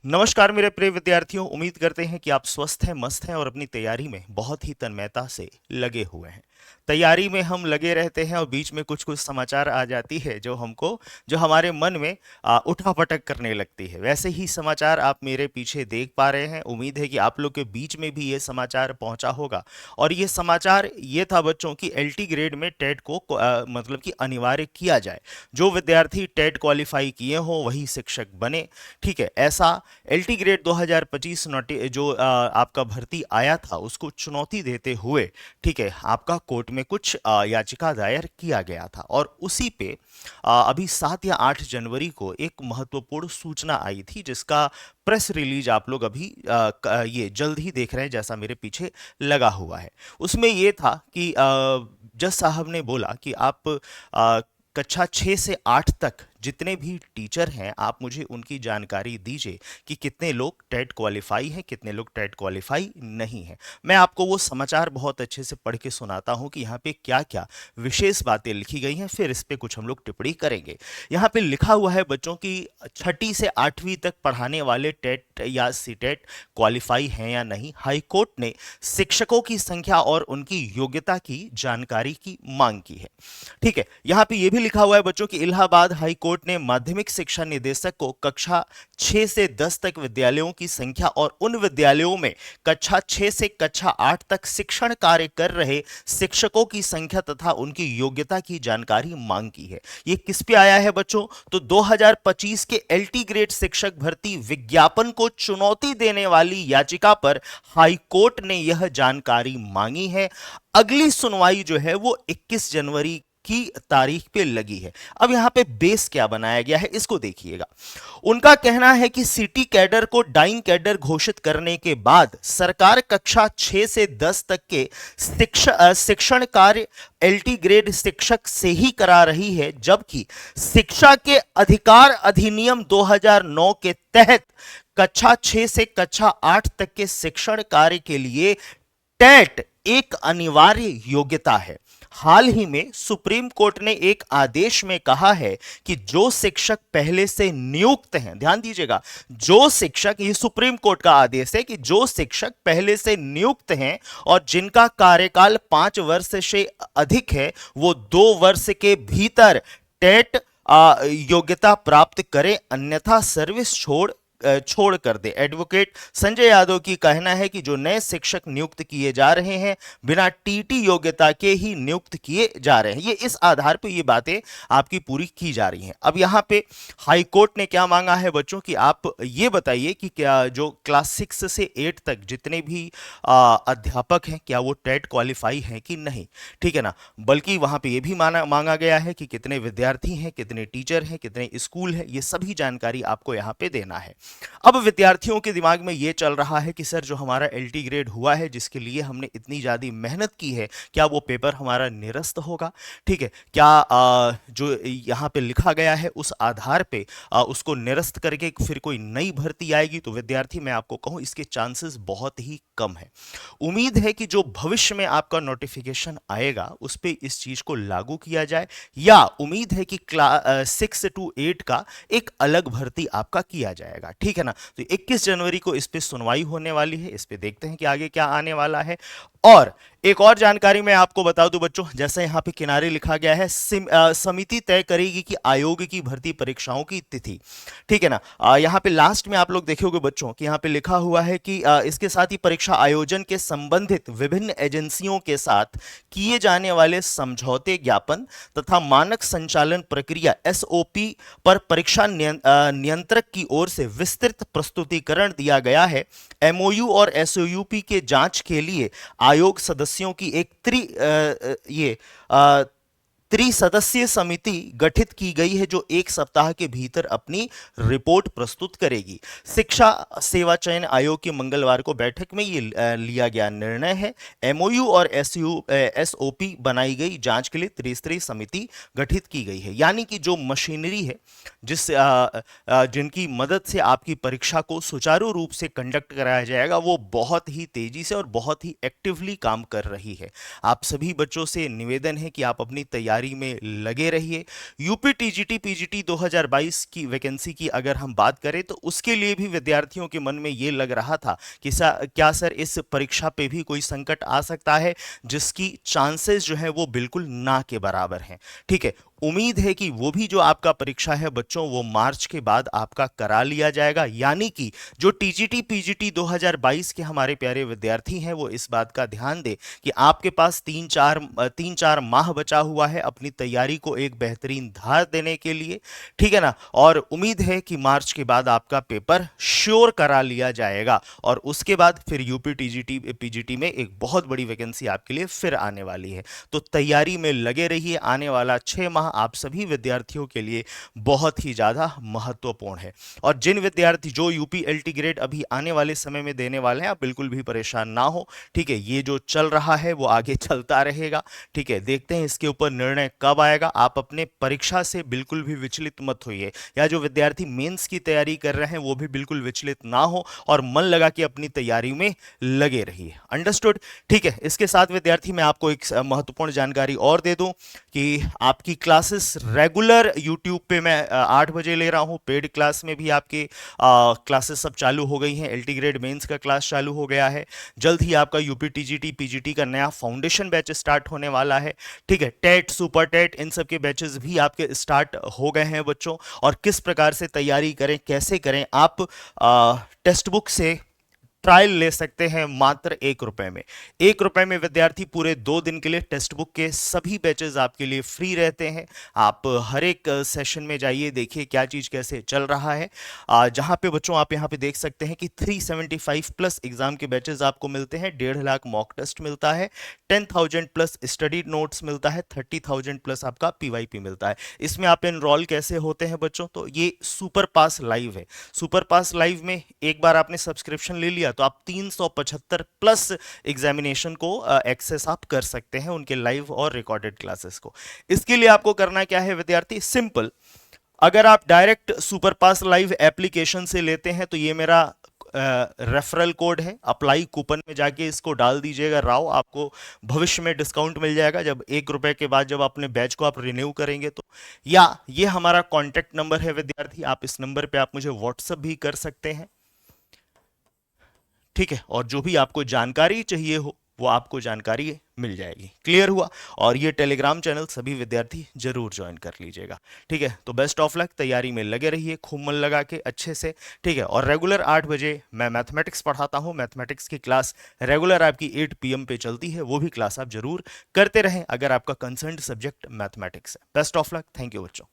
नमस्कार मेरे प्रिय विद्यार्थियों, उम्मीद करते हैं कि आप स्वस्थ हैं, मस्त हैं और अपनी तैयारी में बहुत ही तन्मयता से लगे हुए हैं। तैयारी में हम लगे रहते हैं और बीच में कुछ-कुछ समाचार आ जाती है जो हमारे मन में उठा-पटक करने लगती है। वैसे ही समाचार आप मेरे पीछे देख पा रहे हैं। उम्मीद है कि आप लोग के बीच में भी ये समाचार पहुंचा होगा और ये समाचार ये था बच्चों की एलटी ग्रेड में टेट को मतलब कि अनिवार्य किया जाए। जो विद्यार्थी टेट क्वालिफाई किए हों वही शिक्षक बने। ठीक है, ऐसा एलटी ग्रेड 2025 जो आपका भर्ती आया था उसको चुनौती देते हुए, ठीक है, आपका कोर्ट में कुछ याचिका दायर किया गया था और उसी पे अभी 7 या 8 जनवरी को एक महत्वपूर्ण सूचना आई थी जिसका प्रेस रिलीज आप लोग अभी ये जल्द ही देख रहे हैं जैसा मेरे पीछे लगा हुआ है। उसमें ये था कि जज साहब ने बोला कि आप कक्षा 6 से 8 तक जितने भी टीचर हैं आप मुझे उनकी जानकारी दीजिए कि कितने लोग टेट क्वालिफाई हैं, कितने लोग टेट क्वालिफाई नहीं हैं। मैं आपको वो समाचार बहुत अच्छे से पढ़ के सुनाता हूँ कि यहाँ पे क्या-क्या विशेष बातें लिखी गई हैं, फिर इस पे कुछ हम लोग टिप्पणी करेंगे। यहाँ पे लिखा हुआ है बच्चों की छठी से 8वीं तक पढ़ाने वाले टेट या सीटेट क्वालिफाई हैं या नहीं। हाई कोर्ट ने शिक्षकों की संख्या और उनकी योग्यता की जानकारी की मांग की है। ठीक है, यहाँ पे ये भी लिखा हुआ है बच्चों की इलाहाबाद हाई कोर्ट ने माध्यमिक शिक्षा निदेशक को कक्षा 6 से 10 तक विद्यालयों की संख्या और उन विद्यालयों में कक्षा 6 से कक्षा 8 तक शिक्षण कार्य कर रहे शिक्षकों की संख्या तथा उनकी योग्यता की जानकारी मांग की है। ये किस पे आया है बच्चों? तो 2025 के एलटी ग्रेड शिक्षक भर्ती विज्ञापन को चुनौती देने वाली याचिका पर हाई कोर्ट ने यह जानकारी मांगी है। अगली सुनवाई जो है वो 21 जनवरी की तारीख पे लगी है। अब यहां पे बेस क्या बनाया गया है इसको देखिएगा। उनका कहना है कि सिटी कैडर को डाइंग कैडर घोषित करने के बाद सरकार कक्षा 6 से 10 तक के शिक्षण कार्य एलटी ग्रेड शिक्षक से ही करा रही है, जबकि शिक्षा के अधिकार अधिनियम 2009 के तहत कक्षा 6 से कक्षा 8 तक के शिक्षण कार्य के लिए टेट एक अनिवार्य योग्यता है। हाल ही में सुप्रीम कोर्ट ने एक आदेश में कहा है कि जो शिक्षक पहले से नियुक्त हैं, ध्यान दीजिएगा, जो शिक्षक, ये सुप्रीम कोर्ट का आदेश है कि जो शिक्षक पहले से नियुक्त हैं और जिनका कार्यकाल 5 वर्ष से अधिक है वो 2 वर्ष के भीतर टेट योग्यता प्राप्त करें, अन्यथा सर्विस छोड़ कर दे। एडवोकेट संजय यादव की कहना है कि जो नए शिक्षक नियुक्त किए जा रहे हैं बिना टीटी योग्यता के ही नियुक्त किए जा रहे हैं। ये इस आधार पे ये बातें आपकी पूरी की जा रही हैं। अब यहाँ पे हाई कोर्ट ने क्या मांगा है बच्चों कि आप ये बताइए कि क्या जो क्लास 6 से 8 तक जितने भी अध्यापक हैं क्या वो टेट क्वालिफाई हैं कि नहीं, ठीक है ना। बल्कि वहां पे ये भी मांगा गया है कि कितने विद्यार्थी हैं, कितने टीचर हैं, कितने स्कूल हैं, ये सभी जानकारी आपको यहाँ पे देना है। अब विद्यार्थियों के दिमाग में यह चल रहा है कि सर जो हमारा एलटी ग्रेड हुआ है जिसके लिए हमने इतनी ज़्यादा मेहनत की है, क्या वो पेपर हमारा निरस्त होगा? ठीक है, क्या जो यहाँ पे लिखा गया है उस आधार पे उसको निरस्त करके फिर कोई नई भर्ती आएगी? तो विद्यार्थी मैं आपको कहूँ इसके चांसेस बहुत ही कम है। उम्मीद है कि जो भविष्य में आपका नोटिफिकेशन आएगा उस पर इस चीज को लागू किया जाए, या उम्मीद है कि क्लास 6 to 8 का एक अलग भर्ती आपका किया जाएगा। ठीक है ना। तो 21 जनवरी को इस पे सुनवाई होने वाली है, इस पे देखते हैं कि आगे क्या आने वाला है। और एक और जानकारी मैं आपको बता दूं बच्चों, जैसे यहां पे किनारे लिखा गया है समिति तय करेगी कि आयोग की भर्ती परीक्षाओं की तिथि। ठीक है ना। यहां पे लास्ट में आप लोग देखोगे बच्चों कि यहां पे लिखा हुआ है कि इसके साथ ही परीक्षा आयोजन के संबंधित विभिन्न एजेंसियों के साथ किए जाने वाले समझौते ज्ञापन तथा मानक संचालन प्रक्रिया एसओपी पर परीक्षा नियंत्रक की ओर से विस्तृत प्रस्तुतिकरण दिया गया है। एमओयू और एसओयूपी के जांच के लिए आयोग सदस्यों की एक त्रिसदस्यीय समिति गठित की गई है जो 1 सप्ताह के भीतर अपनी रिपोर्ट प्रस्तुत करेगी। शिक्षा सेवा चयन आयोग की मंगलवार को बैठक में ये लिया गया निर्णय है। एमओयू और एसओपी बनाई गई जांच के लिए त्रिस्तरीय समिति गठित की गई है। यानी कि जो मशीनरी है जिनकी मदद से आपकी परीक्षा को सुचारू रूप से कंडक्ट कराया जाएगा वो बहुत ही तेजी से और बहुत ही एक्टिवली काम कर रही है। आप सभी बच्चों से निवेदन है कि आप अपनी तैयारी तैयारी में लगे रहिए। यूपी टीजीटी पीजीटी 2022 की वैकेंसी की अगर हम बात करें तो उसके लिए भी विद्यार्थियों के मन में ये लग रहा था कि क्या सर इस परीक्षा पे भी कोई संकट आ सकता है, जिसकी चांसेस जो है वो बिल्कुल ना के बराबर हैं। ठीक है, उम्मीद है कि वो भी जो आपका परीक्षा है बच्चों वो मार्च के बाद आपका करा लिया जाएगा, यानी कि जो टीजीटी पीजीटी 2022 के हमारे प्यारे विद्यार्थी हैं वो इस बात का ध्यान दें कि आपके पास 3-4 माह बचा हुआ है अपनी तैयारी को एक बेहतरीन धार देने के लिए। ठीक है ना, और उम्मीद है कि मार्च के बाद आपका पेपर श्योर करा लिया जाएगा और उसके बाद फिर यूपी टीजीटी पीजीटी में एक बहुत बड़ी वैकेंसी आपके लिए फिर आने वाली है। तो तैयारी में लगे रहिए, आने वाला 6 माह आप सभी विद्यार्थियों के लिए बहुत ही ज्यादा महत्वपूर्ण है। और जिन विद्यार्थी जो यूपी एलटी ग्रेड अभी आने वाले समय में देने वाले हैं, आप बिल्कुल भी परेशान ना हो। ठीक है, ये जो चल रहा है वो आगे चलता रहेगा। ठीक है, देखते हैं इसके ऊपर निर्णय कब आएगा। आप अपने परीक्षा से बिल्कुल भी विचलित मत होइए, या जो विद्यार्थी मेंस की तैयारी कर रहे हैं वो भी बिल्कुल विचलित ना हो और मन लगा के अपनी तैयारी में लगे रहिए। अंडरस्टूड। ठीक है, इसके साथ विद्यार्थी मैं आपको एक महत्वपूर्ण जानकारी और दे दूं कि आपकी क्लासेस रेगुलर यूट्यूब पे मैं 8 बजे ले रहा हूं। पेड क्लास में भी आपके क्लासेस सब चालू हो गई हैं। एलटी ग्रेड मेंस का क्लास चालू हो गया है। जल्द ही आपका यूपी टीजीटी पीजीटी का नया फाउंडेशन बैच स्टार्ट होने वाला है। ठीक है, टेट सुपर टेट इन सब के बैचेस भी आपके स्टार्ट हो गए हैं बच्चों। और किस प्रकार से तैयारी करें, कैसे करें, आप टेक्स्ट बुक से ट्रायल ले सकते हैं मात्र 1 रुपए में। 1 रुपए में विद्यार्थी पूरे 2 दिन के लिए टेक्स्ट बुक के सभी बैचेस आपके लिए फ्री रहते हैं। आप हर एक सेशन में जाइए, देखिए क्या चीज कैसे चल रहा है। जहां पे बच्चों आप यहां पे देख सकते हैं कि 375 प्लस एग्जाम के बैचेस आपको मिलते हैं, 1.5 लाख मॉक टेस्ट मिलता है, 10,000 प्लस स्टडी नोट्स मिलता है, 30,000 प्लस आपका पीवाईपी मिलता है। इसमें आप एनरोल कैसे होते हैं बच्चों, तो ये सुपर पास लाइव है। सुपर पास लाइव में एक बार आपने सब्सक्रिप्शन ले लिया तो आप 375 प्लस एग्जामिनेशन को एक्सेस आप कर सकते हैं, उनके लाइव और रिकॉर्डेड क्लासेस को। इसके लिए आपको करना क्या है विद्यार्थी, सिंपल। अगर आप डायरेक्ट सुपर पास लाइव एप्लीकेशन से लेते हैं तो ये मेरा रेफरल कोड है, अप्लाई कूपन में जाके इसको डाल दीजिएगा राव, आपको भविष्य में डिस्काउंट मिल जाएगा जब 1 रुपए के बाद जब अपने बैच को आप रिन्यू करेंगे तो। या ये हमारा कॉन्टेक्ट नंबर है विद्यार्थी, आप इस नंबर पे आप मुझे व्हाट्सएप भी कर सकते हैं। ठीक है, और जो भी आपको जानकारी चाहिए हो वो आपको जानकारी मिल जाएगी। क्लियर हुआ। और ये टेलीग्राम चैनल सभी विद्यार्थी जरूर ज्वाइन कर लीजिएगा। ठीक है, तो बेस्ट ऑफ लक, तैयारी में लगे रहिए खूब मन लगा के अच्छे से। ठीक है, और रेगुलर 8 बजे मैं मैथमेटिक्स पढ़ाता हूँ। मैथमेटिक्स की क्लास रेगुलर आपकी 8 PM पे चलती है, वो भी क्लास आप जरूर करते रहें अगर आपका कंसर्न्ड सब्जेक्ट मैथमेटिक्स है। Best of luck, thank you बच्चों।